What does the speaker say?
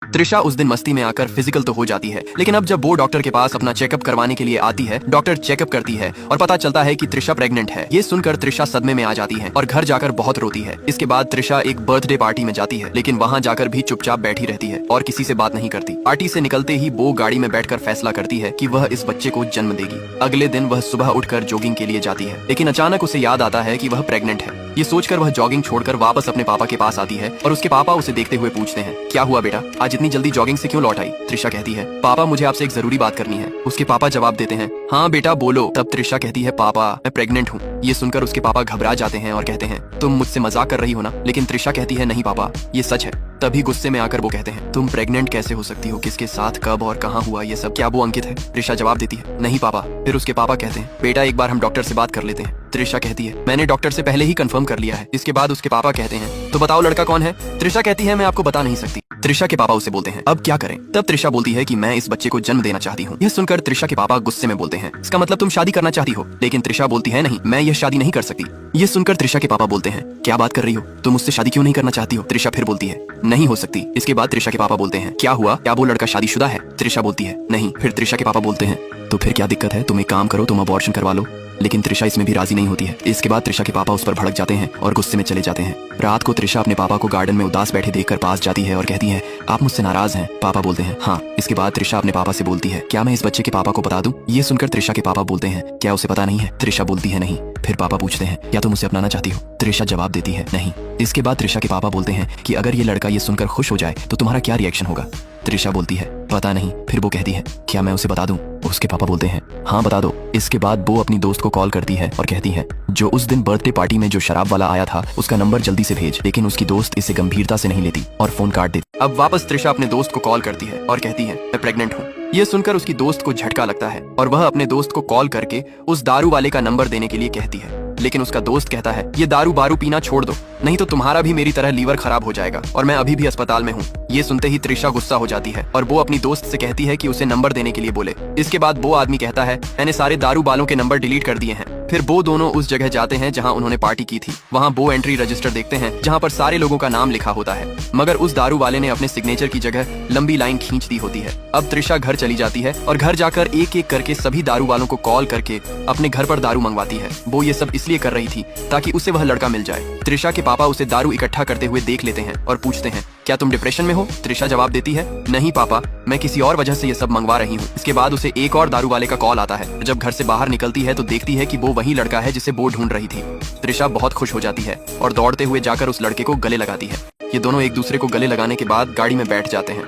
त्रिशा उस दिन मस्ती में आकर फिजिकल तो हो जाती है, लेकिन अब जब वो डॉक्टर के पास अपना चेकअप करवाने के लिए आती है, डॉक्टर चेकअप करती है और पता चलता है कि त्रिशा प्रेग्नेंट है। ये सुनकर त्रिशा सदमे में आ जाती है और घर जाकर बहुत रोती है। इसके बाद त्रिशा एक बर्थडे पार्टी में जाती है, लेकिन वहाँ जाकर भी चुपचाप बैठी रहती है और किसी से बात नहीं करती। पार्टी से निकलते ही वो गाड़ी में बैठकर फैसला करती है कि वह इस बच्चे को जन्म देगी। अगले दिन वह सुबह उठकर जॉगिंग के लिए जाती है, लेकिन अचानक उसे याद आता है कि वह प्रेग्नेंट है। ये सोचकर वह जॉगिंग छोड़कर वापस अपने पापा के पास आती है और उसके पापा उसे देखते हुए पूछते हैं, क्या हुआ बेटा, आज इतनी जल्दी जॉगिंग से क्यों लौट आई? त्रिशा कहती है, पापा मुझे आपसे एक जरूरी बात करनी है। उसके पापा जवाब देते हैं, हाँ बेटा बोलो। तब त्रिशा कहती है, पापा मैं प्रेग्नेंट हूँ। ये सुनकर उसके पापा घबरा जाते हैं और कहते हैं, तुम मुझसे मजाक कर रही हो ना? लेकिन त्रिशा कहती है, नहीं पापा ये सच है। तभी गुस्से में आकर वो कहते हैं, तुम प्रेग्नेंट कैसे हो सकती हो? किसके साथ, कब और कहाँ हुआ ये सब? क्या वो अंकित है? त्रिशा जवाब देती है, नहीं पापा। फिर उसके पापा कहते हैं, बेटा एक बार हम डॉक्टर से बात कर लेते हैं। त्रिशा कहती है, मैंने डॉक्टर से पहले ही कंफर्म कर लिया है। इसके बाद उसके पापा कहते हैं, तो बताओ लड़का कौन है? त्रिशा कहती है, मैं आपको बता नहीं सकती। त्रिशा के पापा उसे बोलते हैं, अब क्या करें? तब त्रिशा बोलती है कि मैं इस बच्चे को जन्म देना चाहती हूँ। यह सुनकर त्रिशा के पापा गुस्से में बोलते हैं, इसका मतलब तुम शादी करना चाहती हो? लेकिन त्रिशा बोलती है, नहीं मैं यह शादी नहीं कर सकती। ये सुनकर त्रिशा के पापा बोलते हैं, क्या बात कर रही हो? तुम मुझसे शादी क्यों नहीं करना चाहती हो? त्रिशा फिर बोलती है, नहीं हो सकती। इसके बाद त्रिशा के पापा बोलते हैं, क्या हुआ, क्या वो लड़का शादीशुदा है? त्रिशा बोलती है, नहीं। फिर त्रिशा के पापा बोलते हैं, तो फिर क्या दिक्कत है? तुम एक काम करो, तुम अबॉर्शन करवा लो। लेकिन त्रिशा इसमें भी राजी नहीं होती है। इसके बाद त्रिशा के पापा उस पर भड़क जाते हैं और गुस्से में चले जाते हैं। रात को त्रिशा अपने पापा को गार्डन में उदास बैठे देखकर पास जाती है और कहती है, आप मुझसे नाराज हैं? पापा बोलते हैं, हाँ। इसके बाद त्रिशा अपने पापा से बोलती है, क्या मैं इस बच्चे के पापा को बता दूं? ये सुनकर त्रिशा के पापा बोलते हैं, क्या उसे पता नहीं है? त्रिशा बोलती है, नहीं। फिर पापा पूछते हैं, क्या तुम उसे अपनाना चाहती हो? त्रिशा जवाब देती है, नहीं। इसके बाद त्रिशा के पापा बोलते हैं कि अगर ये लड़का ये सुनकर खुश हो जाए तो तुम्हारा क्या रिएक्शन होगा? त्रिशा बोलती है, पता नहीं। फिर वो कहती है, क्या मैं उसे बता दूं? उसके पापा बोलते हैं, हाँ बता दो। इसके बाद वो अपनी दोस्त को कॉल करती है और कहती है, जो उस दिन बर्थडे पार्टी में जो शराब वाला आया था उसका नंबर जल्दी से भेज। लेकिन उसकी दोस्त इसे गंभीरता से नहीं लेती और फोन काट देती। अब वापस त्रिशा अपने दोस्त को कॉल करती है और कहती है, मैं प्रेग्नेंट हूँ। ये सुनकर उसकी दोस्त को झटका लगता है और वह अपने दोस्त को कॉल करके उस दारू वाले का नंबर देने के लिए कहती है। लेकिन उसका दोस्त कहता है, ये दारू बारू पीना छोड़ दो, नहीं तो तुम्हारा भी मेरी तरह लीवर खराब हो जाएगा और मैं अभी भी अस्पताल में हूँ। ये सुनते ही त्रिशा गुस्सा हो जाती है और वो अपनी दोस्त से कहती है कि उसे नंबर देने के लिए बोले। इसके बाद वो आदमी कहता है, मैंने सारे दारू बालों के नंबर डिलीट कर दिए हैं। फिर वो दोनों उस जगह जाते हैं जहां उन्होंने पार्टी की थी। वहां वो एंट्री रजिस्टर देखते हैं जहां पर सारे लोगों का नाम लिखा होता है, मगर उस दारू वाले ने अपने सिग्नेचर की जगह लंबी लाइन खींच दी होती है। अब त्रिशा घर चली जाती है और घर जाकर एक एक करके सभी दारू वालों को कॉल करके अपने घर पर दारू मंगवाती है। वो ये सब इसलिए कर रही थी ताकि उसे वह लड़का मिल जाए। त्रिशा के पापा उसे दारू इकट्ठा करते हुए देख लेते हैं और पूछते हैं, क्या तुम डिप्रेशन में हो? त्रिशा जवाब देती है, नहीं पापा, मैं किसी और वजह से ये सब मंगवा रही हूँ। इसके बाद उसे एक और दारू वाले का कॉल आता है। जब घर से बाहर निकलती है तो देखती है कि वो वही लड़का है जिसे वो ढूंढ रही थी। त्रिशा बहुत खुश हो जाती है और दौड़ते हुए जाकर उस लड़के को गले लगाती है। ये दोनों एक दूसरे को गले लगाने के बाद गाड़ी में बैठ जाते हैं